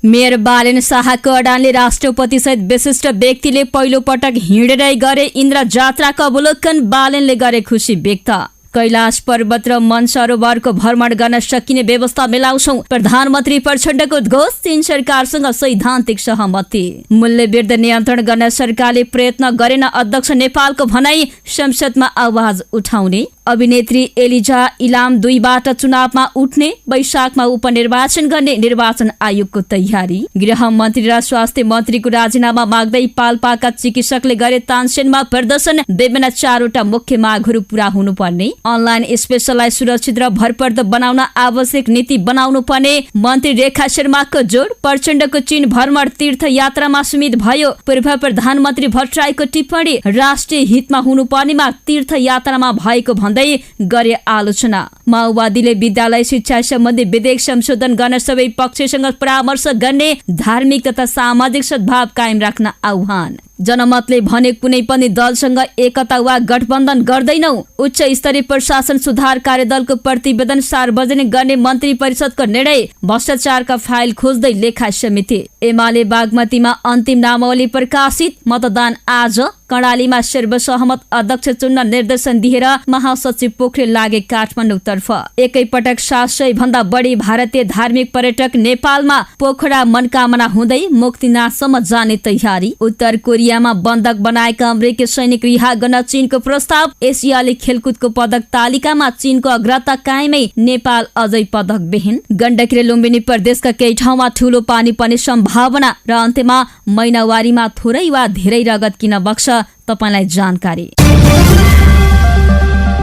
Mayor Balen शाहको अडानले राष्ट्रपति सहित विशिष्ट व्यक्तिले पहिलो पटक हिँडेरै गरे इन्द्र जात्राको अवलोकन। बालेनले गरे खुसी व्यक्त। कैलाश पर्वत र मन सरोवरको भ्रमण गर्न सकिने व्यवस्था मिलाउँछौं, प्रधानमन्त्री प्रचण्डको उद्घोष। चीन सरकारसँग सैद्धान्तिक सहमति। मूल्य वृद्धि नियन्त्रण गर्न सरकारले प्रयत्न गरेन, अध्यक्ष नेपालको भनाई। संसदमा आवाज उठाउने। अभिनेत्री एलिजा इलाम 2बाट चुनावमा उठ्ने। वैशाखमा उपनिर्वाचन गर्ने निर्वाचन आयोगको तयारी। गृह मन्त्री र स्वास्थ्य मन्त्रीको राजीनामा माग्दै पाल्पाका चिकित्सकले गरे तानसेनमा प्रदर्शन। विभिन्न 4वटा मुख्य मागहरू पूरा हुनुपर्ने। अनलाइन स्पेसललाई सुरक्षित र भरपर्दो बनाउन आवश्यक नीति बनाउनु पर्ने। मन्त्री रेखा शर्माको जोड। प्रचण्डको चीन भ्रमण तीर्थ यात्रामा सीमित भयो। पूर्व प्रधानमन्त्री भट्टराईको टिप्पणी। राष्ट्रिय हितमा हुनुपर्नेमा तीर्थ यात्रामा भएको भन्दै गरे आलोचना। माओवादीले विद्यालय शिक्षा सम्बन्धी विधेयक संशोधन गर्न सबै पक्षसँग परामर्श गर्ने। धार्मिक तथा सामाजिक सद्भाव कायम राख्न आह्वान। जनमतले भने कुनै पनि दलसँग एकता वा गठबन्धन गर्दैनौ। उच्च स्तरीय प्रशासन सुधार कार्यदलको प्रतिवेदन सार्वजनिक गर्ने मन्त्री परिषदको निर्णय। भ्रष्टाचारका फाइल खोज्दै लेखा समिति। एमाले बागमतीमा अन्तिम नामावली प्रकाशित। मतदान आज। कर्णालीमा सर्वसहमत अध्यक्ष चुन्न निर्देशन दिएर महासचिव पोखरेल लागे काठमाडौँतर्फ। एकैपटक 700 भन्दा बढी भारतीय धार्मिक पर्यटक नेपालमा। पोखरा मनकामना हुँदै मुक्तिनाथसम्म जाने तयारी। उत्तर कोरियामा बन्धक बनाएका अमेरिकी सैनिक रिहा गर्न चीनको प्रस्ताव। एसियाली खेलकुदको पदक तालिकामा चीनको अग्रता कायमै, नेपाल अझै पदक विहीन। गण्डकी र लुम्बिनी प्रदेशका केही ठाउँमा ठूलो पानी पर्ने सम्भावना। र अन्त्यमा महिनावारीमा थोरै वा धेरै रगत किन बग्छ, तपाईलाई जानकारी।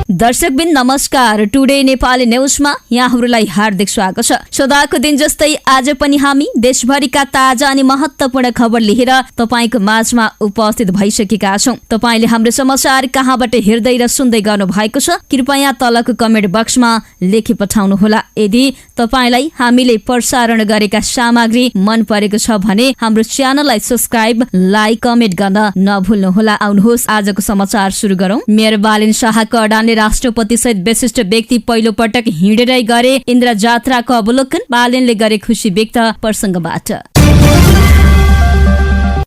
दर्शकबिन नमस्कार। टुडे नेपाली न्यूजमा यहाँहरूलाई हार्दिक स्वागत छ। सदाको दिन जस्तै आज पनि हामी देशभरिका ताजा अनि महत्त्वपूर्ण खबर लिएर तपाईको माझमा उपस्थित भइसकेका छौं। तपाईले हाम्रो समाचार कहाँबाट हेर्दै र सुन्दै गर्नु भएको छ, कृपया तलको कमेन्ट बक्समा लेखी पठाउनु होला। यदि तपाईलाई हामीले प्रसारण गरेका सामग्री मन परेको छ भने हाम्रो च्यानललाई सब्स्क्राइब, लाइक, कमेन्ट गर्न नभुल्नु होला। आउनुहोस् आजको समाचार सुरु गरौं। मेयर बालेन शाहको अडानले राष्ट्रपति सहित विशिष्ट व्यक्ति पहिलो पटक हिँडेरै गरे इन्द्र जात्राको अवलोकन। बालेनले गरे खुसी व्यक्त। प्रसंगबाट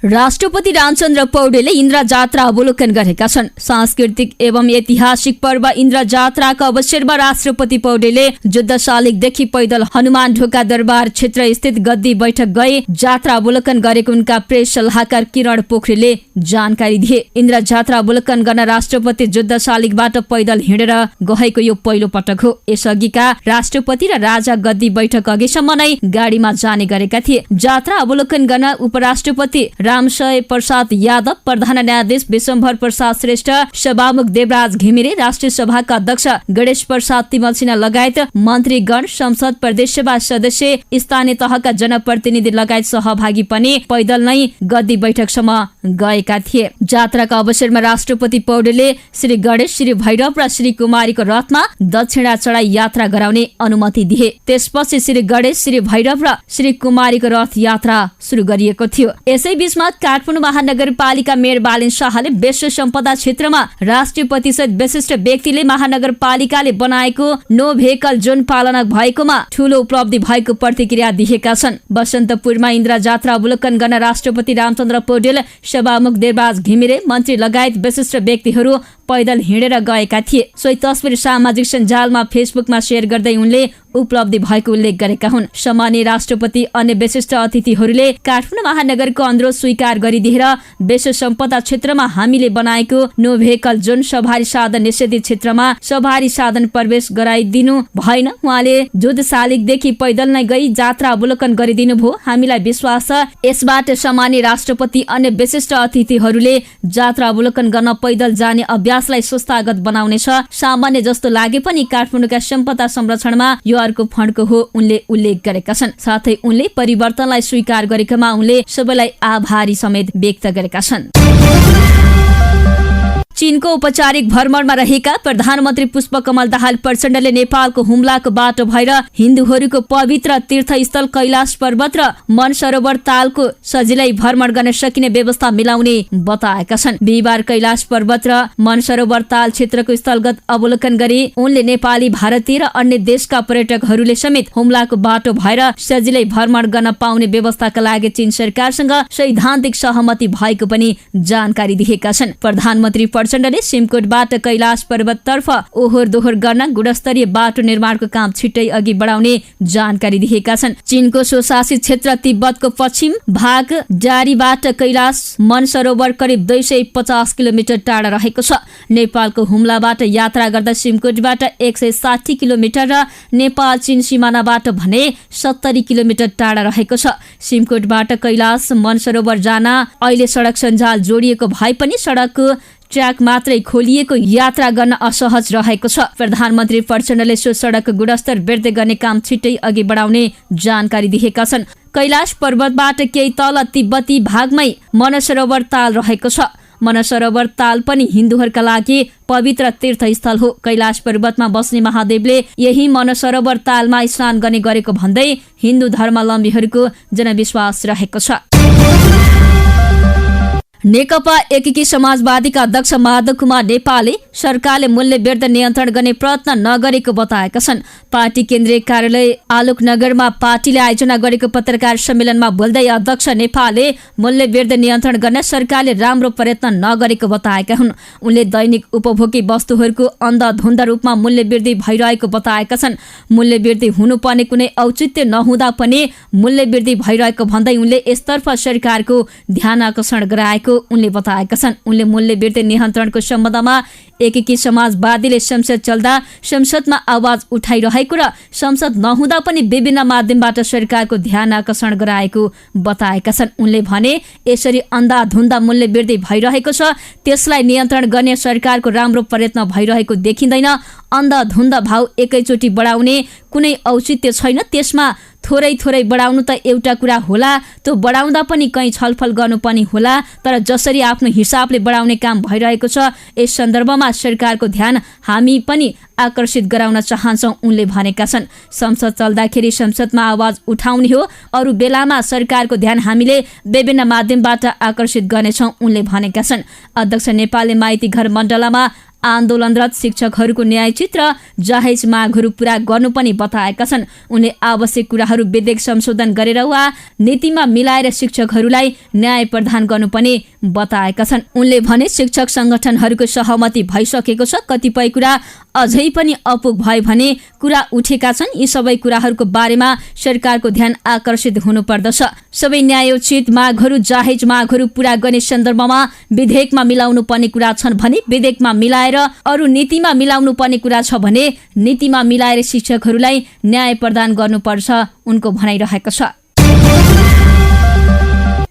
राष्ट्रपति रामचन्द्र पौडेलले इन्द्र जात्रा अवलोकन गरेका छन्। सांस्कृतिक एवं ऐतिहासिक पर्व इन्द्र जात्राको अवसरमा राष्ट्रपति पौडेलले जुद्ध शालिगदेखि पैदल हनुमान ढोका दरबार क्षेत्र स्थित गद्दी बैठक गए। जात्रा अवलोकन गरेको उनका प्रेस सल्लाहकार किरण पोखरेलले जानकारी दिए। इन्द्र जात्रा अवलोकन गर्न राष्ट्रपति जुद्ध शालिगबाट पैदल हिँडेर गएको यो पहिलो पटक हो। यसअघिका राष्ट्रपति र राजा गद्दी बैठक अघिसम्म नै गाडीमा जाने गरेका थिए। जात्रा अवलोकन गर्न उपराष्ट्रपति रामशय प्रसाद यादव, प्रधान न्यायाधीश विश्वम्भर प्रसाद श्रेष्ठ, सभामुख देवराज घिमिरे, राष्ट्रिय सभाका अध्यक्ष गणेश प्रसाद तिमल सिन्हा लगायत मन्त्रीगण, संसद, प्रदेशसभा सदस्य, स्थानीय तहका जनप्रतिनिधि लगायत सहभागी पनि पैदल नै गद्दी बैठकसम्म गएका थिए। जात्राका अवसरमा राष्ट्रपति पौडेलले श्री गणेश, श्री भैरव र श्री कुमारीको रथमा दक्षिणा चढाई यात्रा गराउने अनुमति दिए। त्यसपछि श्री गणेश, श्री भैरव र श्री कुमारीको रथ यात्रा सुरु गरिएको थियो। यसैबीच काठमाडौँ महानगरपालिका मेयर बालेन शाहले विश्व सम्पदा क्षेत्रमा राष्ट्रपति सहित विशिष्ट व्यक्तिले महानगरपालिकाले बनाएको नो भेहिकल जोन पालना भएकोमा ठूलो उपलब्धि भएको प्रतिक्रिया दिएका छन्। बसन्तपुरमा इन्द्र जात्रा अवलोकन गर्न राष्ट्रपति रामचन्द्र पौडेल, सभामुख देवराज घिमिरे, मन्त्री लगायत विशिष्ट व्यक्तिहरू पैदल हिँडेर गएका थिए। सोही तस्बिर सामाजिक सञ्जालमा फेसबुकमा सेयर गर्दै उनले उपलब्धि भएको उल्लेख गरेका हुन्। सम्माननीय राष्ट्रपति अन्य विशिष्ट अतिथिहरूले काठमाडौँ महानगरको अनुरोध स्वीकार गरिदिएर विश्व सम्पदा क्षेत्रमा हामीले बनाएको नो भेहिकल जोन सवारी साधन निषेधित क्षेत्रमा सवारी साधन प्रवेश गराइदिनु भएन। उहाँले जुद्ध शालिगदेखि पैदल नै गई जात्रा अवलोकन गरिदिनु भयो। हामीलाई विश्वास छ यसबाट सम्माननीय राष्ट्रपति अन्य विशिष्ट अतिथिहरूले जात्रा अवलोकन गर्न पैदल जाने अभ्यासलाई संस्थागत बनाउनेछ। सामान्य जस्तो लागे पनि काठमाडौँका सम्पदा संरक्षणमा यो अर्को फण्डको हो उनले उल्लेख गरेका छन्। साथै उनले परिवर्तनलाई स्वीकार गरेकोमा उनले सबैलाई आभारी समेत व्यक्त गरेका छन्। चीनको औपचारिक भ्रमणमा रहेका प्रधानमन्त्री पुष्पकमल दाहाल प्रचण्डले नेपालको हुम्लाको बाटो भएर हिन्दूहरूको पवित्र तीर्थस्थल कैलाश पर्वत र मनसरोवर तालको सजिलै भ्रमण गर्न सकिने व्यवस्था मिलाउने बताएका छन्। बिहिबार कैलाश पर्वत र मनसरोवर ताल क्षेत्रको स्थलगत अवलोकन गरी उनले नेपाली, भारतीय र अन्य देशका पर्यटकहरूले समेत हुम्लाको बाटो भएर सजिलै भ्रमण गर्न पाउने व्यवस्थाका लागि चीन सरकारसँग सैद्धान्तिक सहमति भएको पनि जानकारी दिएका छन्। प्रधानमन्त्री प्रचण्डले सिमकोटबाट कैलाश पर्वततर्फ ओहोर दोहोर गर्न गुणस्तरीय बाटो निर्माणको काम छिट्टै अघि बढाउने जानकारी दिएका छन्। चीनको स्वशासित क्षेत्र तिब्बतको पश्चिम भाग जारीबाट कैलाश मनसरोवर करिब 250 किलोमिटर टाढा रहेको छ। नेपालको हुम्लाबाट यात्रा गर्दा सिमकोटबाट 160 किलोमिटर र नेपाल चीन सिमानाबाट भने 70 किलोमिटर टाढा रहेको छ। सिमकोटबाट कैलाश मनसरोवर जान अहिले सडक सञ्जाल जोडिएको भए पनि सडकको ट्र्याक मात्रै खोलिएको यात्रा गर्न असहज रहेको छ। प्रधानमन्त्री प्रचण्डले सो सडकको गुणस्तर वृद्धि गर्ने काम छिट्टै अघि बढाउने जानकारी दिएका छन्। कैलाश पर्वतबाट केही तल तिब्बती भागमै मनसरोवर ताल रहेको छ। मनसरोवर ताल पनि हिन्दूहरूका लागि पवित्र तीर्थस्थल हो। कैलाश पर्वतमा बस्ने महादेवले यही मनसरोवर तालमा स्नान गर्ने गरेको भन्दै हिन्दू धर्मावलम्बीहरूको जनविश्वास रहेको छ। नेकपा एकीकृत समाजवादीका अध्यक्ष माधव कुमार नेपालले सरकारले मूल्य वृद्धि नियन्त्रण गर्ने प्रयत्न नगरेको बताएका छन्। पार्टी केन्द्रीय कार्यालय आलोकनगरमा पार्टीले आयोजना गरेको पत्रकार सम्मेलनमा बोल्दै अध्यक्ष नेपालले मूल्य वृद्धि नियन्त्रण गर्न सरकारले राम्रो प्रयत्न नगरेको बताएका हुन्। उनले दैनिक उपभोग्य वस्तुहरूको अन्धाधुन्ध रूपमा मूल्य वृद्धि भइरहेको बताएका छन्। मूल्य वृद्धि हुनुपर्ने कुनै औचित्य नहुँदा पनि मूल्य वृद्धि भइरहेको भन्दै उनले यसतर्फ सरकारको ध्यान आकर्षण गराएको उनले बताएका छन्। उनले मूल्य वृद्धि नियन्त्रणको सम्बन्धमा एकीकृत समाजवादीले संसद चल्दा संसदमा आवाज उठाइरहेको र संसद नहुँदा पनि विभिन्न माध्यमबाट सरकारको ध्यान आकर्षण गराएको बताएका छन्। उनले भने यसरी अन्धाधुन्ध मूल्य वृद्धि भइरहेको छ, त्यसलाई नियन्त्रण गर्ने सरकारको राम्रो प्रयत्न भइरहेको देखिँदैन। अन्धाधुन्ध भाव एकैचोटि बढाउने कुनै औचित्य छैन। त्यसमा थोरै थोरै बढाउनु त एउटा कुरा होला, त्यो बढाउँदा पनि कहीँ छलफल गर्नुपर्ने होला, तर जसरी आफ्नो हिसाबले बढाउने काम भइरहेको छ यस सन्दर्भमा सरकारको ध्यान हामी पनि आकर्षित गराउन चाहन्छौँ उनले भनेका छन्। संसद चल्दाखेरि संसदमा आवाज उठाउने हो, अरू बेलामा सरकारको ध्यान हामीले विभिन्न माध्यमबाट आकर्षित गर्नेछौँ उनले भनेका छन्। अध्यक्ष नेपालले माइती घर मण्डलमा आन्दोलनरत शिक्षकहरूको न्यायोचित र जाहेज मागहरू पूरा गर्नु पनि बताएका छन्। उनले आवश्यक कुराहरू विधेयक संशोधन गरेर वा नीतिमा मिलाएर शिक्षकहरूलाई न्याय प्रदान गर्नु पनि बताएका छन्। उनले भने शिक्षक संगठनहरूको सहमति भइसकेको छ, कतिपय कुरा अझै पनि अपुग भए भने कुरा उठेका छन्। यी सबै कुराहरूको बारेमा सरकारको ध्यान आकर्षित हुनुपर्दछ। सबै न्यायोचित मागहरू जाहेज मागहरू पूरा गर्ने सन्दर्भमा विधेयकमा मिलाउनु पर्ने कुरा छन् भने विधेयकमा मिलाएर अरू नीतिमा मिलाउनु पर्ने कुरा छ भने नीतिमा मिलाएर शिक्षकहरूलाई न्याय प्रदान गर्नुपर्छ उनको भनाइरहेको छ।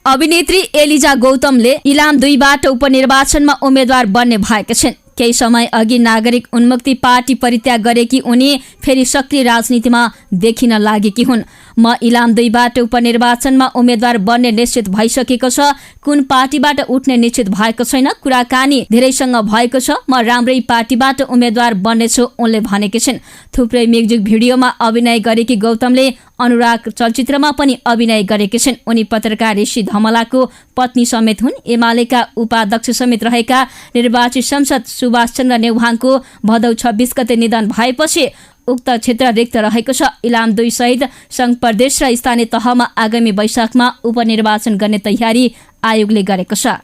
अभिनेत्री एलिजा गौतमले इलाम 2बाट उपनिर्वाचनमा उम्मेद्वार बन्ने भएका छिन्। केही समय अघि नागरिक उन्मुक्ति पार्टी परित्याग गरेकी उनी फेरि सक्रिय राजनीतिमा देखिन लागेकी हुन्। म इलाम 2बाट उपनिर्वाचनमा उम्मेद्वार बन्ने निश्चित भइसकेको छ। कुन पार्टीबाट उठ्ने निश्चित भएको छैन, कुराकानी धेरैसँग भएको छ। म राम्रै पार्टीबाट उम्मेद्वार बन्नेछु उनले भनेकी छिन्। थुप्रै म्युजिक भिडियोमा अभिनय गरेकी गौतमले अनुराग चलचित्रमा पनि अभिनय गरेकी छिन्। उनी पत्रकार ऋषि धमलाको पत्नी समेत हुन्। एमालेका उपाध्यक्ष समेत रहेका निर्वाचित सांसद सुभाष चन्द्र नेउहाङको भदौ 26 गते निधन भएपछि उक्त क्षेत्र रिक्त रहेको छ। इलाम 2 सहित संघ प्रदेश र स्थानीय तहमा आगामी वैशाखमा उपनिर्वाचन गर्ने तयारी आयोगले गरेको छ।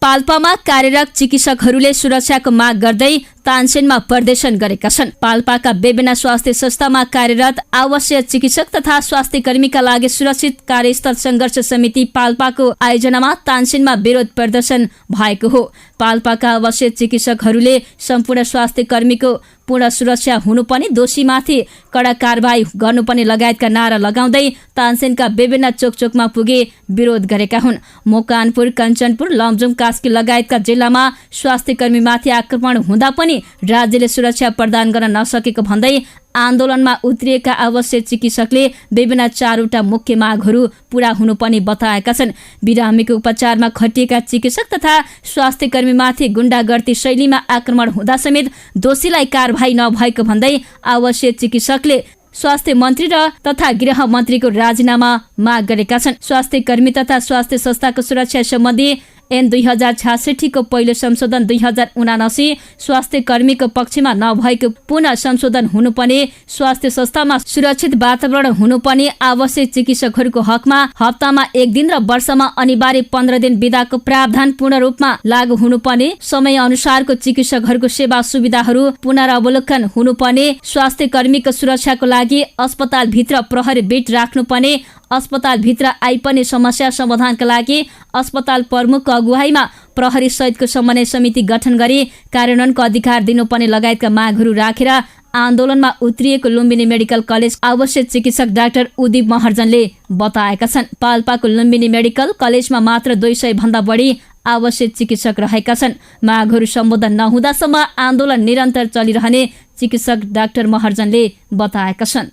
पाल्पामा कार्यरत चिकित्सकहरूले सुरक्षाको माग गर्दै तानसेनमा प्रदर्शन गरेका छन्। पाल्पाका विभिन्न स्वास्थ्य संस्थामा कार्यरत आवश्यक चिकित्सक तथा स्वास्थ्य कर्मीका लागि सुरक्षित कार्यस्थल संघर्ष समिति पाल्पाको आयोजनामा तानसेनमा विरोध प्रदर्शन भएको हो। पाल्पाका आवश्यक चिकित्सकहरूले सम्पूर्ण स्वास्थ्य कर्मीको पूर्ण सुरक्षा हुनुपर्ने, दोषीमाथि कडा कारबाही गर्नुपर्ने लगायतका नारा लगाउँदै तानसेनका विभिन्न चोकचोकमा पुगे विरोध गरेका हुन्। मोकानपुर, कञ्चनपुर, लमजुङ, कास्की लगायतका जिल्लामा स्वास्थ्य कर्मीमाथि आक्रमण हुँदा पनि राज्यले सुरक्षा प्रदान गर्न नसकेको भन्दै आन्दोलनमा उत्रिएका आवश्यक चिकित्सकले विभिन्न 4वटा मुख्य मागहरू पूरा हुनुपर्ने बताएका छन्। बिरामीको उपचारमा खटिएका चिकित्सक तथा स्वास्थ्य कर्मीमाथि गुण्डागर्दी शैलीमा आक्रमण हुँदा समेत दोषीलाई कारबाही नभएको भन्दै आवश्यक चिकित्सकले स्वास्थ्य मन्त्री तथा गृह मन्त्रीको राजीनामा माग गरेका छन्। स्वास्थ्य कर्मी तथा स्वास्थ्य संस्थाको सुरक्षा सम्बन्धी ऐन 2066 को पहिलो संशोधन 2079 स्वास्थ्य कर्मीको पक्षमा नभएको पुनः संशोधन हुनुपर्ने, स्वास्थ्य संस्थामा सुरक्षित वातावरण हुनुपर्ने, आवश्यक चिकित्सकहरूको हकमा हप्तामा 1 दिन र वर्षमा अनिवार्य 15 दिन बिदाको प्रावधान पूर्ण रूपमा लागू हुनुपर्ने, समय अनुसारको चिकित्सकहरूको सेवा सुविधाहरू पुनरावलोकन हुनुपर्ने, स्वास्थ्य कर्मीको सुरक्षाको लागि अस्पताल भित्र प्रहरी बेट राख्नुपर्ने, अस्पताल भित्र आइपर्ने समस्या समाधानका लागि अस्पताल प्रमुखको अगुवाईमा प्रहरी सहितको समन्वय समिति गठन गरी कार्यान्वयनको अधिकार दिनुपर्ने लगायतका मागहरू राखेर आन्दोलनमा उत्रिएको लुम्बिनी मेडिकल कलेज आवश्यक चिकित्सक डाक्टर उदीप महर्जनले बताएका छन्। पाल्पाको लुम्बिनी मेडिकल कलेजमा मात्र 200 भन्दा बढी आवश्यक चिकित्सक रहेका छन्। मागहरू सम्बोधन नहुँदासम्म आन्दोलन निरन्तर चलिरहने चिकित्सक डाक्टर महर्जनले बताएका छन्।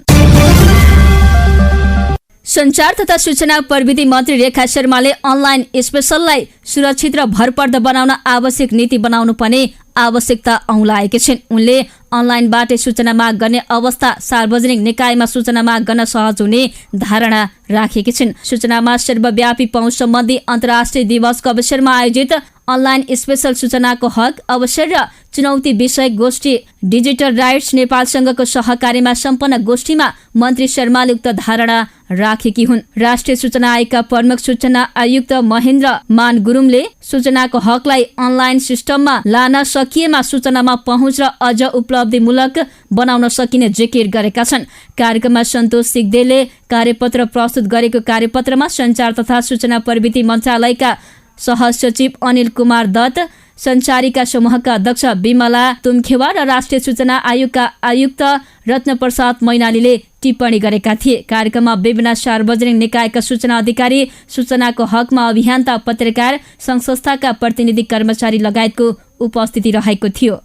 सञ्चार तथा सूचना प्रविधि मन्त्री रेखा शर्माले अनलाइन स्पेसललाई सुरक्षित र भरपर्दो बनाउन आवश्यक नीति बनाउनु पर्ने आवश्यकता औँलाएकी छिन्। उनले अनलाइनबाटै सूचना माग गर्ने अवस्था सार्वजनिक निकायमा सूचना माग गर्न सहज हुने धारणा राखेकी छिन्। सूचनामा सर्वव्यापी पहुँच सम्बन्धी अन्तर्राष्ट्रिय दिवसको अवसरमा आयोजित अनलाइन स्पेसल सूचनाको हक अवसर र चुनौती विषय गोष्ठी डिजिटल राइट्स नेपाल संघको सहकार्यमा सम्पन्न गोष्ठीमा मन्त्री शर्माले उक्त धारणा राखेकी हुन्। राष्ट्रिय सूचना आयोगका प्रमुख सूचना आयुक्त महेन्द्र मान गुरुङले सूचनाको हकलाई अनलाइन सिस्टममा लान सकिएमा सूचनामा पहुँच र अझ उपलब्धिमूलक बनाउन सकिने जिकिर गरेका छन्। कार्यक्रममा सन्तोष सिग्देलले कार्यपत्र प्रस्तुत गरेको कार्यपत्रमा सञ्चार तथा सूचना प्रविधि मन्त्रालयका सहसचिव अनिल कुमार दत्त, सञ्चारिका समूहका अध्यक्ष विमला तुमखेवा र राष्ट्रिय सूचना आयोगका आयुक्त रत्नप्रसाद मैनालीले टिप्पणी गरेका थिए। कार्यक्रममा विभिन्न सार्वजनिक निकायका सूचना अधिकारी, सूचनाको हकमा अभियन्ता, पत्रकार, सङ्घ संस्थाका प्रतिनिधि, कर्मचारी लगायतको उपस्थिति रहेको थियो।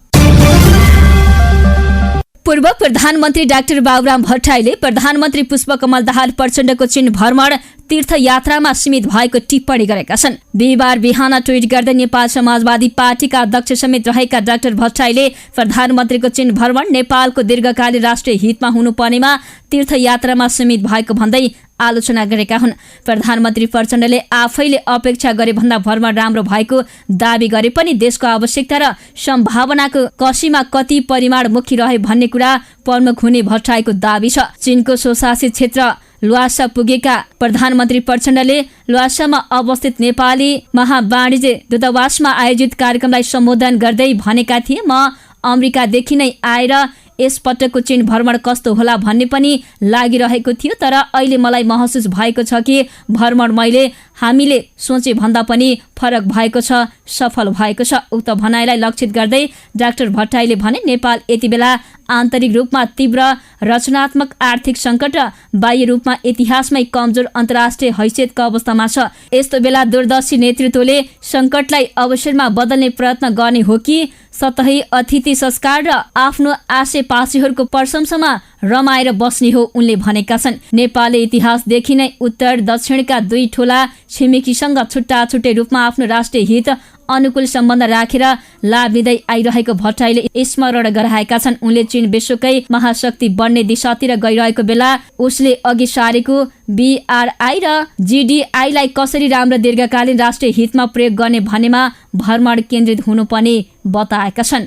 पूर्व प्रधानमन्त्री डाक्टर बाबुराम भट्टराईले प्रधानमन्त्री पुष्पकमल दाहाल प्रचण्डको चीन भ्रमण तीर्थयात्रामा सीमित भएको टिप्पणी गरेका छन्। बिहिबार बिहान ट्विट गर्दै नेपाल समाजवादी पार्टीका अध्यक्ष समेत रहेका डाक्टर भट्टराईले प्रधानमन्त्रीको चीन भ्रमण नेपालको दीर्घकालीन राष्ट्रिय हितमा हुनुपर्नेमा तीर्थयात्रामा सीमित भएको भन्दै आलोचना गरेका हुन्। प्रधानमन्त्री प्रचण्डले आफैले अपेक्षा गरे भन्दा भ्रमण राम्रो भएको दावी गरे पनि देशको आवश्यकता र सम्भावनाको कसीमा कति परिमाणमुखी रहे भन्ने कुरा प्रमुख हुने भट्टराईको दावी छ। चीनको स्वशासित क्षेत्र ल्वासा पुगेका प्रधानमन्त्री प्रचण्डले ल्वासामा अवस्थित नेपाली महावाणिज्य दूतावासमा आयोजित कार्यक्रमलाई सम्बोधन गर्दै भनेका थिए, म अमेरिकादेखि नै आएर यसपटकको चीन भ्रमण कस्तो होला भन्ने पनि लागिरहेको थियो, तर अहिले मलाई महसुस भएको छ कि भ्रमण मैले हामीले सोचे भन्दा पनि फरक भएको छ, सफल भएको छ। उक्त भनाइलाई लक्षित गर्दै डाक्टर भट्टराईले भने नेपाल यति बेला आन्तरिक रूपमा तीव्र रचनात्मक आर्थिक सङ्कट र बाह्य रूपमा इतिहासमै कमजोर अन्तर्राष्ट्रिय हैसियतको अवस्थामा छ। यस्तो बेला दूरदर्शी नेतृत्वले सङ्कटलाई अवसरमा बदल्ने प्रयत्न गर्ने हो कि सतही अतिथि संस्कार र आफ्नो आसेपासेहरूको प्रशंसामा रमाएर बस्ने हो, उनले भनेका छन्। नेपालले इतिहासदेखि नै उत्तर दक्षिणका 2 ठूला छिमेकीसँग छुट्टा छुट्टै रूपमा आफ्नो राष्ट्रिय हित अनुकूल सम्बन्ध राखेर लाभ लिँदै आइरहेको भट्टराईले स्मरण गराएका छन्। उनले चीन विश्वकै महाशक्ति बन्ने दिशातिर गइरहेको बेला उसले अघि सारेको BRI र GDI-लाई कसरी राम्रो दीर्घकालीन राष्ट्रिय हितमा प्रयोग गर्ने भन्नेमा भ्रमण केन्द्रित हुनुपर्ने बताएका छन्।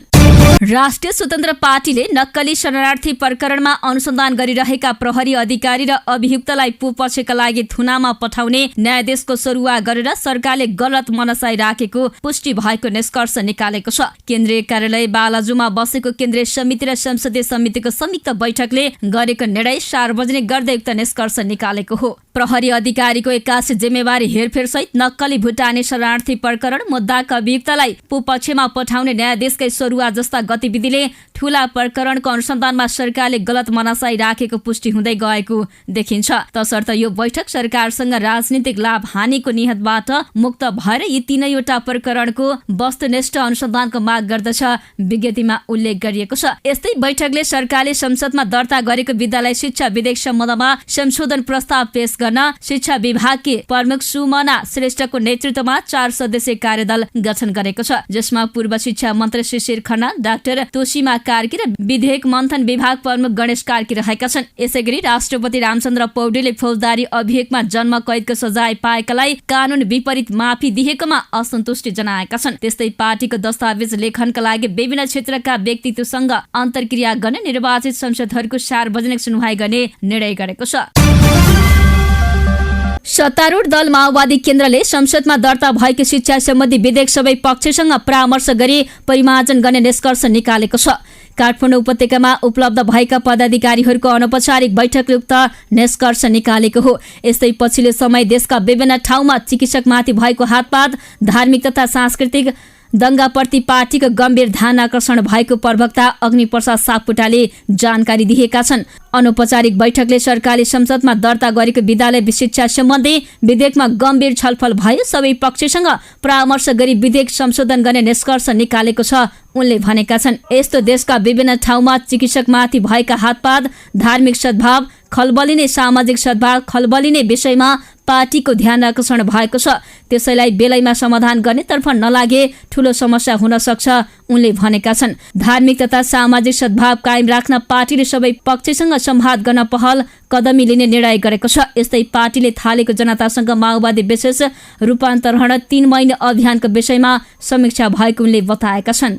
राष्ट्रिय स्वतन्त्र पार्टीले नक्कली शरणार्थी प्रकरणमा अनुसन्धान गरिरहेका प्रहरी अधिकारी र अभियुक्तलाई पुपक्षका लागि थुनामा पठाउने न्यायाधीशको सरुवा गरेर सरकारले गलत मनसाई राखेको पुष्टि भएको निष्कर्ष निकालेको छ। केन्द्रीय कार्यालय बालाजुमा बसेको केन्द्रीय समिति र संसदीय समितिको संयुक्त बैठकले गरेको निर्णय सार्वजनिक गर्दै उक्त निष्कर्ष निकालेको हो। प्रहरी अधिकारीको 81 जिम्मेवारी हेरफेर सहित नक्कली भुटानी शरणार्थी प्रकरण मुद्दाका अभियुक्तलाई पुपक्षमा पठाउने न्यायाधीशकै सरुवा जस्ता गतिविधिले ठूला प्रकरणको अनुसन्धानमा सरकारले गलत मनासाई राखेको पुष्टि हुँदै गएको देखिन्छ। तसर्थ यो बैठक सरकारसँग राजनीतिक लाभ हानिको निहतबाट मुक्त भएर यी तीनैवटा प्रकरणको वस्तुनिष्ठ अनुसन्धानको माग गर्दछ विज्ञप्तिमा उल्लेख गरिएको छ। यस्तै बैठकले सरकारले संसदमा दर्ता गरेको विद्यालय शिक्षा विधेयक सम्बन्धमा संशोधन प्रस्ताव पेश गर्न शिक्षा विभागकी प्रमुख सुमना श्रेष्ठको नेतृत्वमा 4 सदस्यीय कार्यदल गठन गरेको छ, जसमा पूर्व शिक्षा मन्त्री शिशिर खनाल, डाक्टर तोशीमा कार्की र विधेयक मन्थन विभाग प्रमुख गणेश कार्की रहेका छन्। यसैगरी राष्ट्रपति रामचन्द्र पौडेलले फौजदारी अभियोगमा जन्म कैदको सजाय पाएकालाई कानून विपरीत माफी दिएकोमा असन्तुष्टि जनाएका छन्। त्यस्तै पार्टीको दस्तावेज लेखनका लागि विभिन्न क्षेत्रका व्यक्तित्वसँग अन्तर्क्रिया गर्ने निर्वाचित संसदहरूको सार्वजनिक सुनवाई गर्ने निर्णय गरेको छ। सत्तारूढ दल माओवादी केन्द्रले संसदमा दर्ता भएको शिक्षा सम्बन्धी विधेयक सबै पक्षसँग परामर्श गरी परिमार्जन गर्ने निष्कर्ष निकालेको छ। काठमाडौँ उपत्यकामा उपलब्ध भएका पदाधिकारीहरूको अनौपचारिक बैठकले उक्त निष्कर्ष निकालेको हो। यस्तै पछिल्लो समय देशका विभिन्न ठाउँमा चिकित्सकमाथि भएको हातपात, धार्मिक तथा सांस्कृतिक दंगाप्रति पार्टीको गम्भीर ध्यान आकर्षण भएको प्रवक्ता अग्निप्रसाद सापकोटाले जानकारी दिएका छन्। अनौपचारिक बैठकले सरकारले संसदमा दर्ता गरेको विद्यालय शिक्षा सम्बन्धी विधेयकमा गम्भीर छलफल भयो, सबै पक्षसँग परामर्श गरी विधेयक संशोधन गर्ने निष्कर्ष निकालेको छ उनले भनेका छन्। यस्तो देशका विभिन्न ठाउँमा चिकित्सकमाथि भएका हातपात, धार्मिक सद्भाव खलबलिने, सामाजिक सद्भाव खलबलिने विषयमा पार्टीको ध्यान आकर्षण भएको छ। त्यसैलाई बेलैमा समाधान गर्नेतर्फ नलागे ठूलो समस्या हुन सक्छ उनले भनेका छन्। धार्मिक तथा सामाजिक सद्भाव कायम राख्न पार्टीले सबै पक्षसँग संवाद गर्न पहल कदमी लिने निर्णय गरेको छ। यस्तै पार्टीले थालेको जनतासँग माओवादी विशेष रूपान्तरण 3 महिने अभियानको विषयमा समीक्षा भएको उनले बताएका छन्।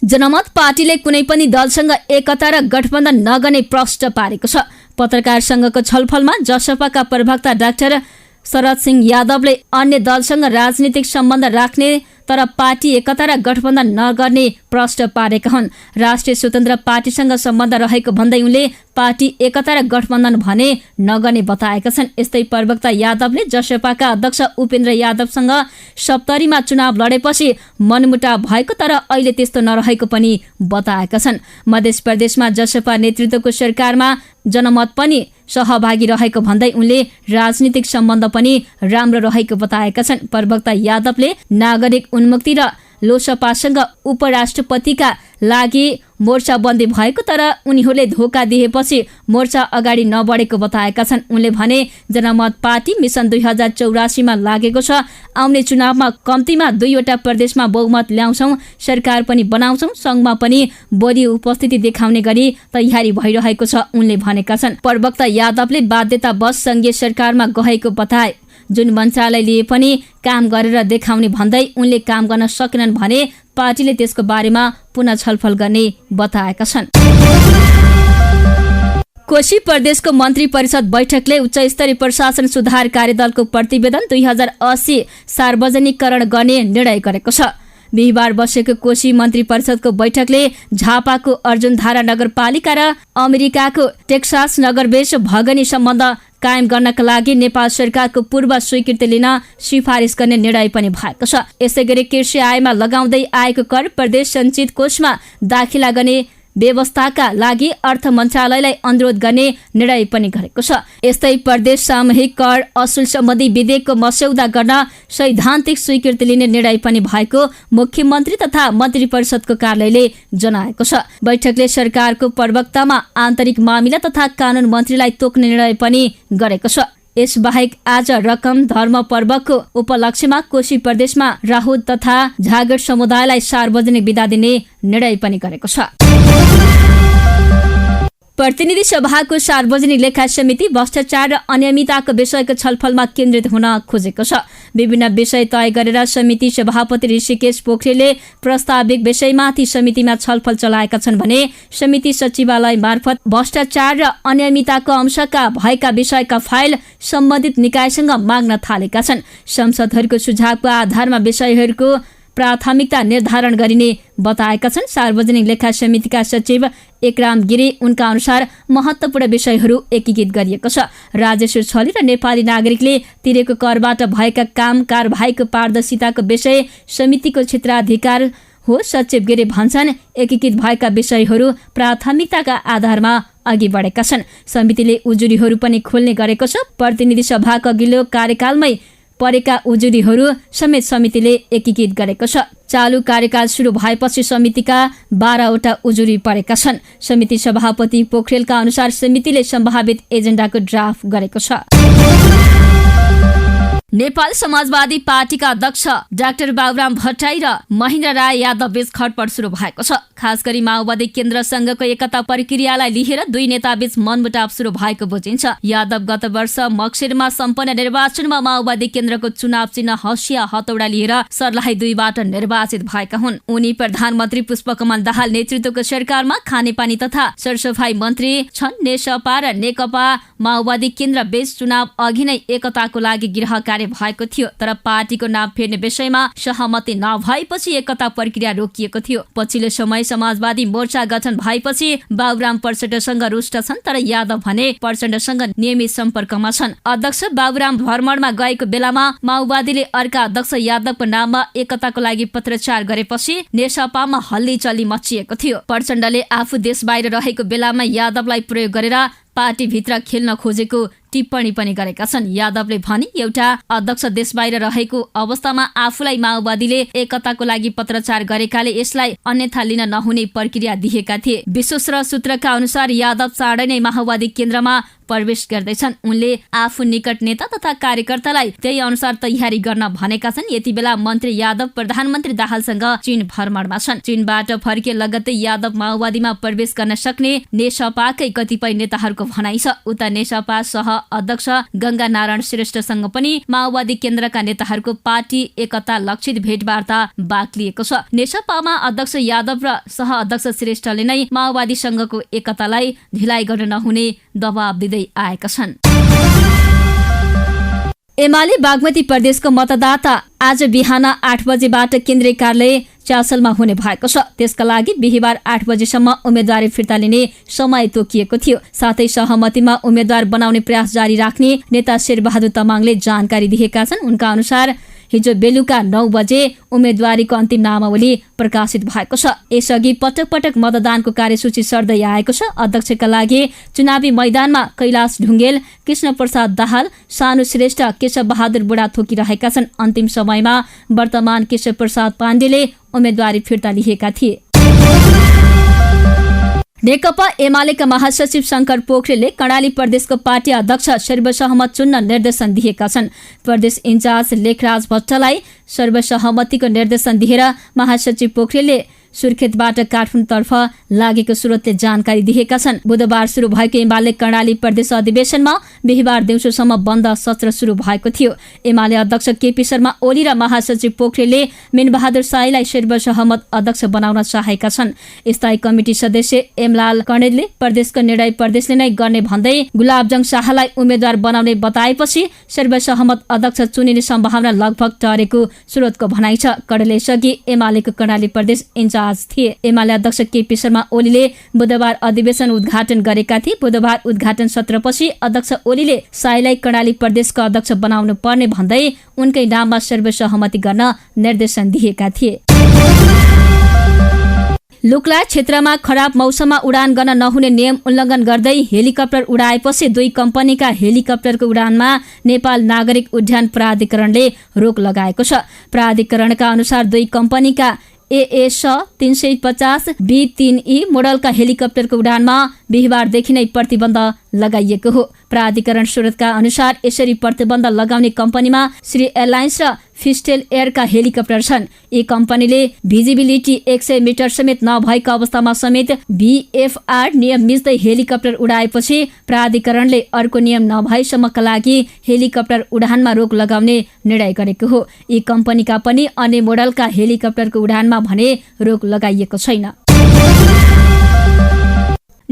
जनमत पार्टीले कुनै पनि दलसँग एकता र गठबन्धन नगर्ने प्रश्न पारेको छ। पत्रकार संघको छलफलमा जसपाका प्रवक्ता डाक्टर शरद सिंह यादवले अन्य दलसँग राजनीतिक सम्बन्ध राख्ने तर पार्टी एकता र गठबन्धन नगर्ने प्रश्न पारेका हुन्। राष्ट्रिय स्वतन्त्र पार्टीसँग सम्बन्ध रहेको भन्दै उनले पार्टी एकता र गठबन्धन भने नगर्ने बताएका छन्। यस्तै प्रवक्ता यादवले जसपाका अध्यक्ष उपेन्द्र यादवसँग सप्तरीमा चुनाव लडेपछि मनमुटाव भएको तर अहिले त्यस्तो नरहेको पनि बताएका छन्। मध्य प्रदेशमा जसपा नेतृत्वको सरकारमा जनमत पनि सहभागी रहेको भन्दै उनले राजनीतिक सम्बन्ध पनि राम्रो रहेको बताएका छन्। प्रवक्ता यादवले नागरिक उन्मुक्ति र लोसपासँग उपराष्ट्रपतिका लागि मोर्चाबन्दी भएको तर उनीहरूले धोका दिएपछि मोर्चा अगाडि नबढेको बताएका छन्। उनले भने जनमत पार्टी मिसन 2084 लागेको छ। आउने चुनावमा कम्तीमा 2वटा प्रदेशमा बहुमत ल्याउँछौं, सरकार पनि बनाउँछौं, संघमा पनि बढी उपस्थिति देखाउने गरी तयारी भइरहेको छ उनले भनेका छन्। प्रवक्ता यादवले बाध्यतावश संघीय सरकारमा गएको बताए। जुन मन्त्रालयले पनि काम गरेर देखाउने भन्दै उनले काम गर्न सकेनन् भने पार्टीले त्यसको बारेमा पुनः छलफल गर्ने बताएका छन्। कोशी प्रदेशको मन्त्री परिषद बैठकले उच्च स्तरीय प्रशासन सुधार कार्यदलको प्रतिवेदन 2080 सार्वजनिकरण गर्ने निर्णय गरेको छ। बिहिबार बसेको कोशी मन्त्री परिषदको बैठकले झापाको अर्जुनधारा नगरपालिका र अमेरिकाको टेक्सास नगरबीच भगनी सम्बन्ध कायम गर्नका लागि नेपाल सरकारको पूर्व स्वीकृति लिन सिफारिस गर्ने निर्णय पनि भएको छ। यसैगरी कृषि आयमा लगाउँदै आएको कर प्रदेश सञ्चित कोषमा दाखिला गर्ने व्यवस्थाका लागि अर्थ मन्त्रालयलाई अनुरोध गर्ने निर्णय पनि गरेको छ। यस्तै प्रदेश सामूहिक कर असुल सम्बन्धी विधेयकको मस्यौदा गर्न सैद्धान्तिक स्वीकृति लिने निर्णय पनि भएको मुख्यमन्त्री तथा मन्त्री परिषदको कार्यालयले जनाएको छ। बैठकले सरकारको प्रवक्तामा आन्तरिक मामिला तथा कानून मन्त्रीलाई तोक्ने निर्णय पनि गरेको छ। यसबाहेक आज रकम धर्म पर्वको उपलक्ष्यमा कोशी प्रदेशमा राहुत तथा झागड समुदायलाई सार्वजनिक बिदा दिने निर्णय पनि गरेको छ। प्रतिनिधि सभाको सार्वजनिक लेखा समिति भ्रष्टाचार र अनियमितताको विषयको छलफलमा केन्द्रित हुन खोजेको छ। विभिन्न विषय तय गरेर समिति सभापति ऋषिकेश पोखरेलले प्रस्ताविक विषयमाथि समितिमा छलफल चलाएका छन् भने समिति सचिवालय मार्फत भ्रष्टाचार र अनियमितताको अंशका भएका विषयका फाइल सम्बन्धित निकायसँग माग्न थालेका छन्। सांसदहरूको सुझावको आधारमा विषयहरूको प्राथमिकता निर्धारण गरिने बताएका छन्। सार्वजनिक लेखा समितिका सचिव एकराम गिरी उनका अनुसार महत्त्वपूर्ण विषयहरू एकीकृत गरिएको छ। राजेश्वर छली र नेपाली नागरिकले तिरेको करबाट भएका काम कारबाहीको पारदर्शिताको विषय समितिको क्षेत्राधिकार हो। सचिव गिरी भन्छन् एकीकृत भएका विषयहरू प्राथमिकताका आधारमा अघि बढेका छन्। समितिले उजुरीहरू पनि खोल्ने गरेको छ। प्रतिनिधि सभाको अघिल्लो कार्यकालमै परेका उजुरीहरू समेत समितिले एकीकृत गरेको छ। चालु कार्यकाल सुरु भएपछि समितिका 12वटा उजुरी परेका छन्। समिति सभापति पोखरेलका अनुसार समितिले सम्भावित एजेन्डाको ड्राफ्ट गरेको छ। नेपाल समाजवादी पार्टीका अध्यक्ष डाक्टर बाबुराम भट्टराई र महेन्द्र राय यादव बीच खटपट सुरु भएको छ। खास गरी माओवादी केन्द्रसँगको एकता प्रक्रियालाई लिएर दुई नेता बीच मनमुटाव सुरु भएको बुझिन्छ। यादव गत वर्ष मक्सिरमा सम्पन्न निर्वाचनमा माओवादी केन्द्रको चुनाव चिन्ह हँसिया हतौडा लिएर सर्लाही 2बाट निर्वाचित भएका हुन्। उनी प्रधानमन्त्री पुष्पकमल दाहाल नेतृत्वको सरकारमा खानेपानी तथा सरसफाई मन्त्री छन्। नेसपा र नेकपा माओवादी केन्द्र बीच चुनाव अघि नै एकताको लागि गृह कार्य भएको थियो, तर पार्टीको नाम फेर्ने विषयमा सहमति नभएपछि एकता प्रक्रिया रोकिएको थियो। पछिल्लो समय समाजवादी मोर्चा गठन भएपछि बाबुराम प्रचण्डसँग रुष्ट छन्, तर यादव भने प्रचण्डसँग नियमित सम्पर्कमा छन्। अध्यक्ष बाबुराम भ्रमणमा गएको बेलामा माओवादीले अर्का अध्यक्ष यादवको नाममा एकताको लागि पत्रचार गरेपछि नेसपामा हल्लीचल्ली मचिएको थियो। प्रचण्डले आफू देश बाहिर रहेको बेलामा यादवलाई प्रयोग गरेर पार्टीभित्र खेल्न खोजेको टिप्पणी पनि गरेका छन्। यादवले भने एउटा अध्यक्ष देश बाहिर रहेको अवस्थामा आफूलाई माओवादीले एकताको लागि पत्रचार गरेकाले यसलाई अन्यथा लिन नहुने प्रक्रिया दिएका थिए। विश्वास र सूत्रका अनुसार यादव चाँडै नै माओवादी केन्द्रमा प्रवेश गर्दैछन्। उनले आफू निकट नेता तथा कार्यकर्तालाई त्यही अनुसार तयारी गर्न भनेका छन्। यति बेला मन्त्री यादव प्रधानमन्त्री दाहालसँग चीन भ्रमणमा छन्। चीनबाट फर्के लगत्तै यादव माओवादीमा प्रवेश गर्न सक्ने नेसपाकै कतिपय नेताहरूको भनाइ छ। उता नेसपा सह अध्यक्ष गंगा नारायण श्रेष्ठसँग पनि माओवादी केन्द्रका नेताहरूको पार्टी एकता लक्षित भेटवार्ता बाक्लिएको छ। नेसपामा अध्यक्ष यादव र सह अध्यक्ष श्रेष्ठले नै माओवादीसँगको एकतालाई ढिलाइ गर्न नहुने दबाब दिँदै आएका छन्। एमाले बागमती प्रदेशको मतदाता आज बिहान 8 बजेबाट केन्द्रीय कार्यालय चासलमा हुने भएको छ। त्यसका लागि बिहिबार 8 बजेसम्म उम्मेदवारी फिर्ता लिने समय तोकिएको थियो। साथै सहमतिमा उम्मेदवार बनाउने प्रयास जारी राख्ने नेता शेरबहादुर तामाङले जानकारी दिएका छन्। उनका अनुसार हिजो बेलुका 9 बजे उम्मेदवारीको अन्तिम नामावली प्रकाशित भएको छ। यसअघि पटक पटक मतदानको कार्यसूची सर्दै आएको छ। अध्यक्षका लागि चुनावी मैदानमा कैलाश ढुङ्गेल, कृष्ण प्रसाद दाहाल, सानु श्रेष्ठ, केशव बहादुर बुढाथोकी रहेका छन्। अन्तिम समयमा वर्तमान केशव प्रसाद पाण्डेले उम्मेदवारी फिर्ता लिएका थिए। नेकपा एमालेका महासचिव शंकर पोखरेलले कर्णाली प्रदेशको पार्टी अध्यक्ष सर्वसहमत चुन्न निर्देशन दिएका छन्। प्रदेश इन्चार्ज लेखराज भट्टलाई सर्वसहमतिको निर्देशन दिएर महासचिव पोखरेलले सुर्खेतबाट काठमाडौँतर्फ लागेको स्रोतले जानकारी दिएका छन्। बुधबार सुरु भएको एमाले कर्णाली प्रदेश अधिवेशनमा बिहिबार दिउँसोसम्म बन्द सत्र सुरु भएको थियो। एमाले अध्यक्ष केपी शर्मा ओली र महासचिव पोखरेलले मीनबहादुर साईलाई सर्वसहमत अध्यक्ष बनाउन चाहेका छन्। स्थायी कमिटी सदस्य एमलाल कणेलले प्रदेशको निर्णय प्रदेशले नै गर्ने भन्दै गुलाबजङ शाहलाई उम्मेद्वार बनाउने बताएपछि सर्वसहमत अध्यक्ष चुनिने सम्भावना लगभग टरेको स्रोतको भनाइ छ। कणेलले यसअघि एमालेको कर्णाली प्रदेश इन्चार्ज थिए। एमाले अध्यक्ष केपी शर्मा ओलीले बुधबार अधिवेशन उद्घाटन गरेका थिए। बुधबार उद्घाटन सत्रपछि अध्यक्ष ओलीले साईलाई कर्णाली प्रदेशको अध्यक्ष बनाउनु पर्ने भन्दै उनकै नाममा सर्वसहमति गर्न निर्देशन दिएका थिए। लुक्ला क्षेत्रमा खराब मौसममा उडान गर्न नहुने नियम उल्लङ्घन गर्दै हेलिकप्टर उडाएपछि 2 कम्पनीका हेलिकप्टरको उडानमा नेपाल नागरिक उड्डयन प्राधिकरणले रोक लगाएको छ। प्राधिकरणका अनुसार 2 कम्पनीका AS 350 B3E मोडलका हेलिकप्टरको उडानमा बिहिबारदेखि नै प्रतिबन्ध लगाइएको हो। प्राधिकरण स्रोतका अनुसार यसरी प्रतिबन्ध लगाउने कम्पनीमा श्री एयरलाइन्स र फिस्टेल एयरका हेलिकप्टर छन्। यी कम्पनीले भिजिबिलिटी 100 मिटर समेत नभएको अवस्थामा समेत VFR नियम मिच्दै हेलिकप्टर उडाएपछि प्राधिकरणले अर्को नियम नभएसम्मका लागि हेलिकप्टर उडानमा रोक लगाउने निर्णय गरेको हो। यी कम्पनीका पनि अन्य मोडलका हेलिकप्टरको उडानमा भने रोक लगाइएको छैन।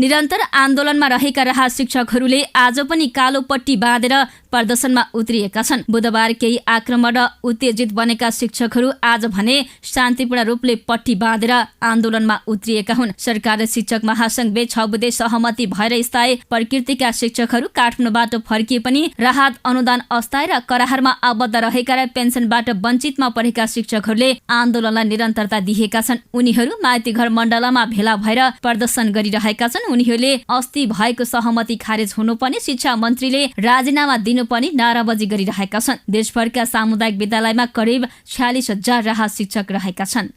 निरन्तर आन्दोलनमा रहेका राहत शिक्षकहरूले आज पनि कालो पट्टी बाँधेर प्रदर्शनमा उत्रिएका छन्। बुधबार केही आक्रमण र उत्तेजित बनेका शिक्षकहरू आज भने शान्तिपूर्ण रूपले पट्टी बाँधेर आन्दोलनमा उत्रिएका हुन्। सरकार र शिक्षक महासंघ बीच 6 बुँदे सहमति भएर स्थायी प्रकृतिका शिक्षकहरू काठमाडौँबाट फर्किए पनि राहत अनुदान अस्थायी र करारमा आबद्ध रहेका र पेन्सनबाट वञ्चितमा परेका शिक्षकहरूले आन्दोलनलाई निरन्तरता दिएका छन्। उनीहरू माइतीघर मण्डलमा भेला भएर प्रदर्शन गरिरहेका छन्। उनीहरूले अस्ति भएको सहमति खारेज हुनुपर्ने, शिक्षा मन्त्रीले राजीनामा दिनुपर्ने नाराबाजी गरिरहेका छन्। देशभरका सामुदायिक विद्यालयमा करिब 46,000 राहत शिक्षक रहेका छन्।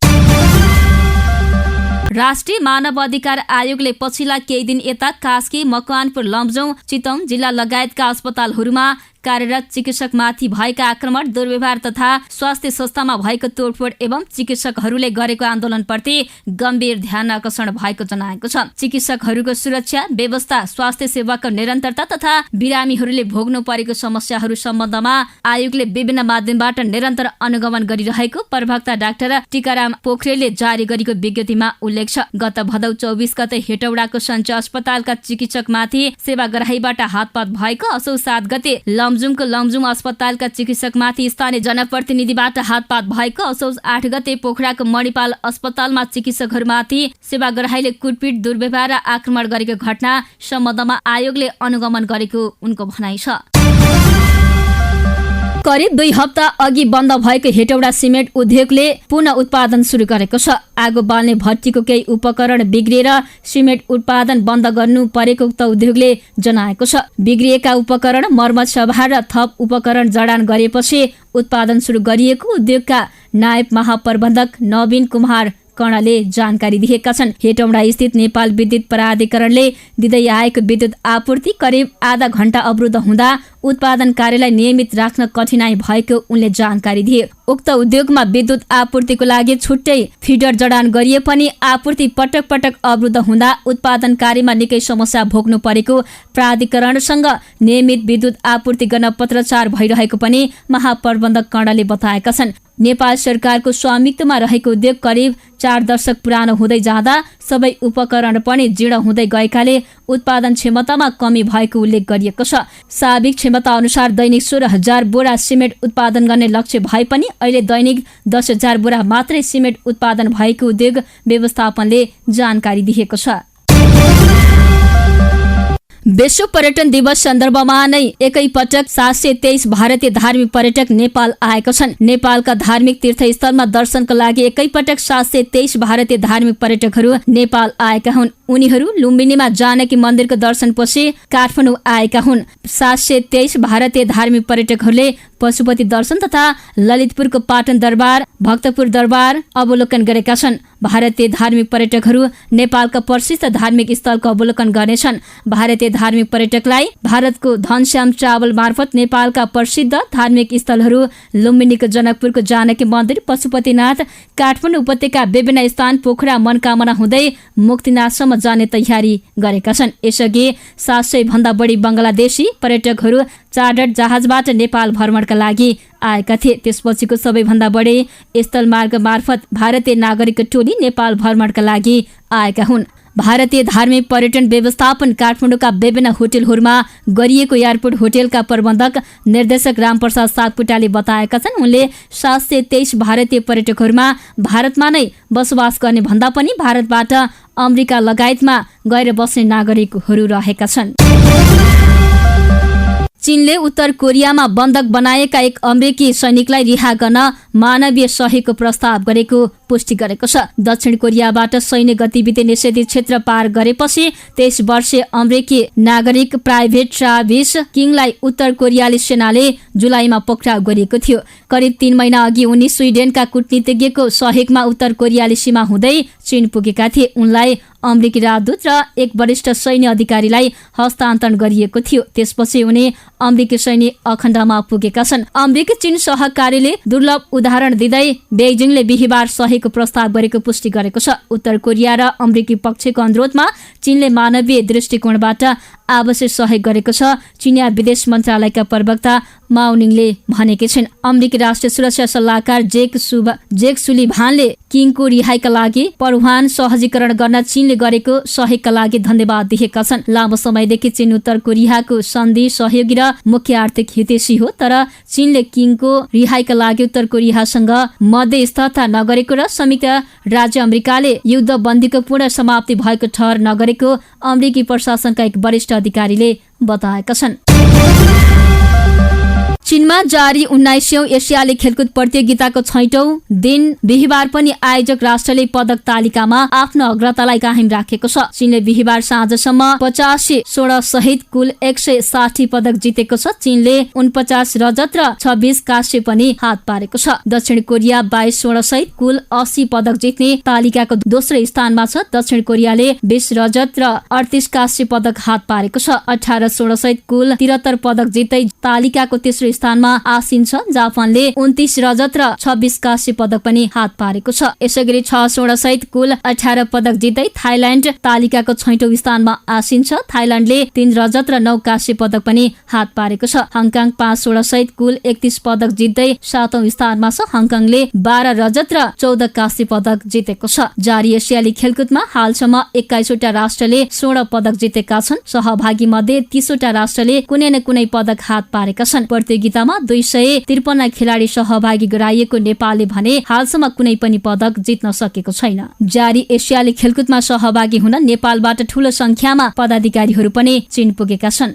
राष्ट्रिय मानव अधिकार आयोगले पछिल्ला केही दिन यता कास्की, मकवानपुर, लमजुङ, चितवन जिल्ला लगायतका अस्पतालहरूमा कार्यरत चिकित्सकमाथि भएका आक्रमण, दुर्व्यवहार तथा स्वास्थ्य संस्थामा भएको तोडफोड एवं चिकित्सकहरूले गरेको आन्दोलनप्रति गम्भीर ध्यान आकर्षण भएको जनाएको छ। चिकित्सकहरूको सुरक्षा व्यवस्था, स्वास्थ्य सेवाको निरन्तरता तथा बिरामीहरूले भोग्नु परेको समस्याहरू सम्बन्धमा आयोगले विभिन्न माध्यमबाट निरन्तर अनुगमन गरिरहेको प्रवक्ता डाक्टर टीकाराम पोखरेलले जारी गरेको विज्ञप्तिमा उल्लेख छ। गत भदौ 24 गते हेटौडाको सञ्चय अस्पतालका चिकित्सकमाथि सेवाग्राहीबाट हातपात भएको, असौ 7 गते लमजुङको लमजुङ अस्पतालका चिकित्सकमाथि स्थानीय जनप्रतिनिधिबाट हातपात भएको, असौ 8 गते पोखराको मणिपाल अस्पतालमा चिकित्सकहरूमाथि सेवाग्राहीले कुटपिट, दुर्व्यवहार र आक्रमण गरेको घटना सम्बन्धमा आयोगले अनुगमन गरेको उनको भनाइ छ। करिब 2 हप्ता अघि बन्द भएको हेटौडा सिमेन्ट उद्योगले पुनः उत्पादन सुरु गरेको छ। आगो बाल्ने भट्टीको केही उपकरण बिग्रिएर सिमेन्ट उत्पादन बन्द गर्नु परेको उक्त उद्योगले जनाएको छ। बिग्रिएका उपकरण, मर्मत सभा र थप उपकरण जडान गरेपछि उत्पादन सुरु गरिएको उद्योगका नायब महाप्रबन्धक नवीन कुमार कर्णले जानकारी दिएका छन्। हेटौडा स्थित नेपाल विद्युत प्राधिकरणले दिँदै आएको विद्युत आपूर्ति करिब आधा घण्टा अवरुद्ध हुँदा उत्पादन कार्यलाई नियमित राख्न कठिनाई भएको उनले जानकारी दिए। उक्त उद्योगमा विद्युत आपूर्तिको लागि छुट्टै फिडर जडान गरिए पनि आपूर्ति पटक पटक अवरुद्ध हुँदा उत्पादन कार्यमा निकै समस्या भोग्नु परेको, प्राधिकरणसँग नियमित विद्युत आपूर्ति गर्न पत्रचार भइरहेको पनि महाप्रबन्धक कर्णले बताएका छन्। नेपाल सरकारको स्वामित्वमा रहेको उद्योग करिब 4 दशक पुरानो हुँदै जाँदा सबै उपकरण पनि जीर्ण हुँदै गएकाले उत्पादन क्षमतामा कमी भएको उल्लेख गरिएको छ। साबिक क्षमता अनुसार दैनिक 16,000 बोरा सिमेन्ट उत्पादन गर्ने लक्ष्य भए पनि अहिले दैनिक 10,000 बोरा मात्रै सिमेन्ट उत्पादन भएको उद्योग व्यवस्थापनले जानकारी दिएको छ। विश्व पर्यटन दिवस सन्दर्भमा नै एकैपटक 723 भारतीय धार्मिक पर्यटक नेपाल आएका छन्। नेपालका धार्मिक तीर्थस्थलमा दर्शनका लागि एकैपटक 723 भारतीय धार्मिक पर्यटकहरू नेपाल आएका हुन्। उनीहरू लुम्बिनीमा जानकी मन्दिरको दर्शनपछि काठमाडौँ आएका हुन्। 723 भारतीय धार्मिक पर्यटकहरूले पशुपति दर्शन तथा ललितपुरको पाटन दरबार, भक्तपुर दरबार अवलोकन गरेका छन्। भारतीय धार्मिक पर्यटकहरू नेपालका प्रसिद्ध धार्मिक स्थलको अवलोकन गर्नेछन्। भारतीय धार्मिक पर्यटकलाई भारतको धनश्याम ट्राभल मार्फत नेपालका प्रसिद्ध धार्मिक स्थलहरू लुम्बिनीको जनकपुरको जानकी मन्दिर, पशुपतिनाथ, काठमाडौँ उपत्यका विभिन्न स्थान, पोखरा, मनकामना हुँदै मुक्तिनाथसम्म जाने तयारी गरेका छन्। यसअघि 700 भन्दा बढी बंगलादेशी पर्यटकहरू चार्टर्ड जहाजबाट नेपाल भ्रमणका लागि आएका थिए। त्यसपछिको सबैभन्दा बढी स्थल मार्ग मार्फत भारतीय नागरिक टोली नेपाल भ्रमणका लागि आएका हुन्। भारतीय धार्मिक पर्यटन व्यवस्थापन काठमाडौँका विभिन्न होटलहरूमा गरिएको एयरपोर्ट होटलका प्रबन्धक निर्देशक रामप्रसाद सापकोटाले बताएका छन्। उनले 723 भारतीय पर्यटकहरूमा भारतमा नै बसोबास गर्ने भन्दा पनि भारतबाट अमेरिका लगायतमा गएर बस्ने नागरिकहरू रहेका छन्। चीनले उत्तर कोरियामा बन्धक बनाएका एक अमेरिकी सैनिकलाई रिहा गर्न मानवीय सहयोगको प्रस्ताव गरेको पुष्टि गरेको छ। दक्षिण कोरियाबाट सैन्य गतिविधि निषेधित क्षेत्र पार गरेपछि 23 वर्षीय अमेरिकी नागरिक प्राइभेट ट्राभिस किङलाई उत्तर कोरियाली सेनाले जुलाईमा पक्राउ गरिएको थियो। करिब 3 महिना अघि उनी स्विडेनका कूटनीतिज्ञको सहयोगमा उत्तर कोरियाली सीमा हुँदै चीन पुगेका थिए। उनलाई अमेरिकी राजदूत र एक वरिष्ठ सैन्य अधिकारीलाई हस्तान्तरण गरिएको थियो। त्यसपछि उनी अमेरिकी सैन्य अखण्डमा पुगेका छन्। अमेरिकी चीन सहकारीले दुर्लभ उदाहरण दिँदै बेजिङले बिहिबार सहयोगको प्रस्ताव गरेको पुष्टि गरेको छ। उत्तर कोरिया र अमेरिकी पक्षको अनुरोधमा चीनले मानवीय दृष्टिकोणबाट आवश्यक सहयोग गरेको छ चिनिया विदेश मन्त्रालयका प्रवक्ता माउनिङले भनेकी छिन्। अमेरिकी राष्ट्रिय सुरक्षा सल्लाहकार जेक सुलिभानले किङको रिहाईका लागि प्रावधान सहजीकरण गर्न चीनले गरेको सहयोगका लागि धन्यवाद दिएका छन्। लामो समयदेखि चीन उत्तर कोरियाको सन्धि सहयोगी र मुख्य आर्थिक हितैषी हो, तर चीनले किङको रिहाईका लागि उत्तर कोरियासँग मध्यस्थता नगरेको र संयुक्त राज्य अमेरिकाले युद्ध बन्दीको पूर्ण समाप्ति भएको ठहर नगरेको अमेरिकी प्रशासनका एक वरिष्ठ अधिकारीले बताएका छन्। चीनमा जारी 19औं एसियाली खेलकुद प्रतियोगिताको 6औं दिन बिहिबार पनि आयोजक राष्ट्रले पदक तालिकामा आफ्नो अग्रतालाई कायम राखेको छ। चीनले बिहिबार साँझसम्म 85 स्वर्ण सहित कुल 160 पदक जितेको छ। चीनले 49 रजत र 26 काँस्य पनि हात पारेको छ। दक्षिण कोरिया 22 स्वर्ण सहित कुल 80 पदक जित्ने तालिकाको दोस्रो स्थानमा छ। दक्षिण कोरियाले 20 रजत र 38 काँस्य पदक हात पारेको छ। 18 स्वर्ण सहित कुल 73 पदक जित्दै तालिकाको तेस्रो स्थानमा आसीन छ। जापानले 29 रजत र 26 काँस्य पदक पनि हात पारेको छ। यसैगरी 6 स्वर्ण सहित कुल 18 पदक जित्दै थाइल्याण्ड तालिकाको 6औं स्थानमा आसीन छ। थाइल्याण्डले 3 रजत र 9 काँस्य पदक पनि हात पारेको छ। हङकङ 5 स्वर्ण सहित कुल 31 पदक जित्दै 7औं स्थानमा छ। हङकङले 12 रजत र 14 काँस्य पदक जितेको छ। जारी एसियाली खेलकुदमा हालसम्म 21 वटा राष्ट्रले स्वर्ण पदक जितेका छन्। सहभागी मध्ये 30 वटा राष्ट्रले कुनै न कुनै पदक हात पारेका छन्। प्रतियोगितामा 253 खेलाडी सहभागी गराइएको नेपालले भने हालसम्म कुनै पनि पदक जित्न सकेको छैन। जारी एसियाली खेलकुदमा सहभागी हुन नेपालबाट ठूलो संख्यामा पदाधिकारीहरू पनि चीन पुगेका छन्।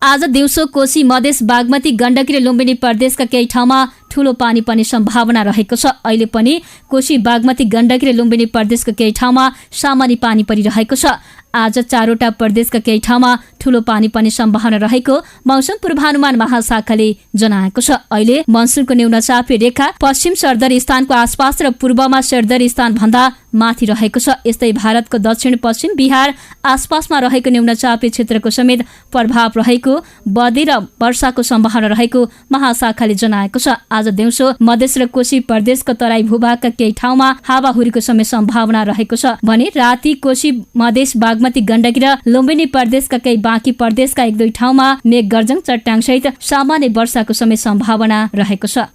आज दिउँसो कोशी मधेस बागमती गण्डकी र लुम्बिनी प्रदेशका केही ठाउँमा ठूलो पानी पर्ने सम्भावना रहेको छ। अहिले पनि कोशी बागमती गण्डकी र लुम्बिनी प्रदेशका केही ठाउँमा सामान्य पानी परिरहेको छ। आज 4वटा प्रदेशका केही ठाउँमा ठूलो पानी पर्ने सम्भावना रहेको मौसम पूर्वानुमान महाशाखाले जनाएको छ। अहिले मनसुनको न्यूनचापी रेखा पश्चिम सरदरी स्थानको आसपास र पूर्वमा सरदरी स्थान भन्दा माथि रहेको छ। यस्तै भारतको दक्षिण पश्चिम बिहार आसपासमा रहेको न्यूनचापी क्षेत्रको समेत प्रभाव रहेको बढी र वर्षाको सम्भावना रहेको महाशाखाले जनाएको छ। आज दिउँसो मधेस र कोशी प्रदेशको तराई भूभागका केही ठाउँमा हावाहुरीको समेत सम्भावना रहेको छ भने राति कोशी मधेस बागमती गण्डकी र लुम्बिनी प्रदेशका केही बाँकी प्रदेशका 1-2 ठाउँमा मेघ गर्जन चट्टाङ सहित सामान्य वर्षाको समेत सम्भावना रहेको छ।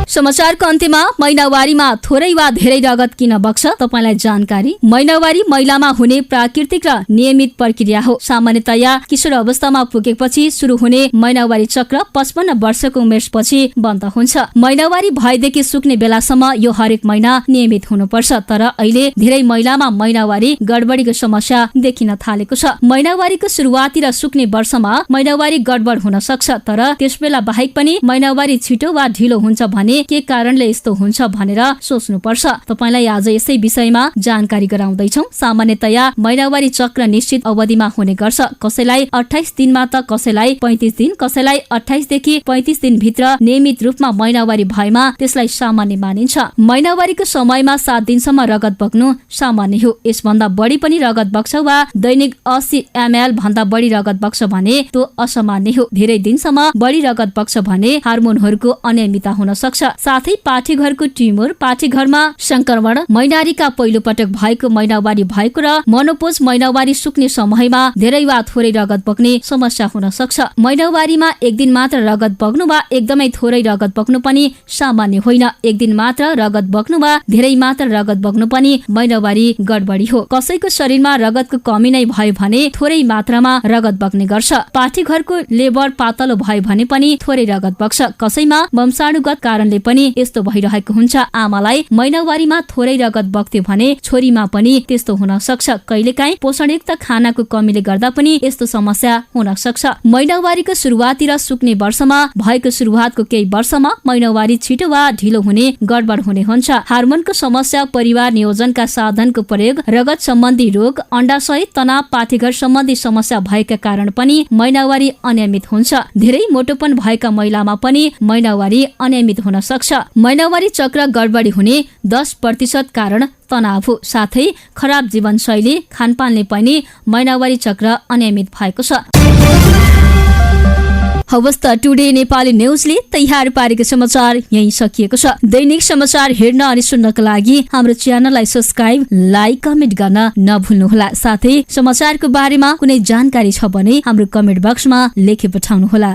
समाचारको अन्त्यमा महिनावारीमा थोरै वा धेरै रगत किन बग्छ तपाईलाई जानकारी। महिनावारी महिलामा हुने प्राकृतिक र नियमित प्रक्रिया हो। सामान्यतया किशोर अवस्थामा पुगेपछि सुरु हुने महिनावारी चक्र 55 वर्षको उमेरपछि बन्द हुन्छ। महिनावारी भएदेखि सुक्ने बेलासम्म यो हरेक महिना नियमित हुनुपर्छ। तर अहिले धेरै महिलामा महिनावारी गडबडीको समस्या देखिन थालेको छ। महिनावारीको सुरुवाती र सुक्ने वर्षमा महिनावारी गडबड हुन सक्छ, तर त्यसबेला बाहेक पनि महिनावारी छिटो वा ढिलो हुन्छ भने के कारणले यस्तो हुन्छ भनेर सोच्नुपर्छ। तपाईलाई आज यसै विषयमा जानकारी गराउँदैछौ। सामान्यतया महिनावारी चक्र निश्चित अवधिमा हुने गर्छ। कसैलाई 28 दिनमा त कसैलाई 35 दिन, कसैलाई 28 देखि 35 दिन भित्र नियमित रूपमा महिनावारी भएमा त्यसलाई सामान्य मानिन्छ। महिनावारीको समयमा 7 दिनसम्म रगत बग्नु सामान्य हो। यसभन्दा बढी पनि रगत बग्छ वा दैनिक 80 ml भन्दा बढी रगत बग्छ भने त्यो असामान्य हो। धेरै दिनसम्म बढी रगत बग्छ भने हार्मोनहरूको अनियमितता हुन सक्छ। साथै पाठीघरको ट्युमर, पाठीघरमा संक्रमण, महिनारीका पहिलो पटक भएको महिनावारी भएको र मोनोपोज महिनावारी सुक्ने समयमा धेरै वा थोरै रगत बग्ने समस्या हुन सक्छ। महिनावारीमा एक दिन मात्र रगत बग्नु वा एकदमै थोरै रगत बग्नु पनि सामान्य होइन। एक दिन मात्र रगत बग्नु वा धेरै मात्र रगत बग्नु पनि महिनावारी गडबडी हो। कसैको शरीरमा रगतको कमी नै भयो भने थोरै मात्रामा रगत बग्ने गर्छ। पाठीघरको लेबर पातलो भयो भने पनि थोरै रगत बग्छ। कसैमा वंशाणुगत कारणले पनि यस्तो भइरहेको हुन्छ। आमालाई महिनावारीमा थोरै रगत बग्थ्यो भने छोरीमा पनि त्यस्तो हुन सक्छ। कहिलेकाहीँ पोषणयुक्त खानाको कमीले गर्दा पनि यस्तो समस्या हुन सक्छ। महिनावारीको सुरुवाती र सुक्ने वर्षमा भएको सुरुवातको केही वर्षमा महिनावारी छिटो वा ढिलो हुने, गडबड हुने हुन्छ। हार्मोनको समस्या, परिवार नियोजनका साधनको प्रयोग, रगत सम्बन्धी रोग, अण्डाशय तनाव, पाठीघर सम्बन्धी समस्या भएका कारण पनि महिनावारी अनियमित हुन्छ। धेरै मोटोपन भएका महिलामा पनि महिनावारी अनियमित हुन सक्छ। महिनावारी चक्र गडबडी हुने 10% कारण तनाव हो। साथै खराब जीवनशैली, खानपानले पनि महिनावारी चक्र अनियमित भएको छ। हवस् त टुडे नेपाली न्युजले तयार पारेको समाचार यही सकिएको छ। दैनिक समाचार हेर्न अनि सुन्नका लागि हाम्रो च्यानललाई सब्स्क्राइब, लाइक, कमेन्ट गर्न नभुल्नुहोला। साथै समाचारको बारेमा कुनै जानकारी छ भने हाम्रो कमेन्ट बक्समा लेखी पठाउनुहोला।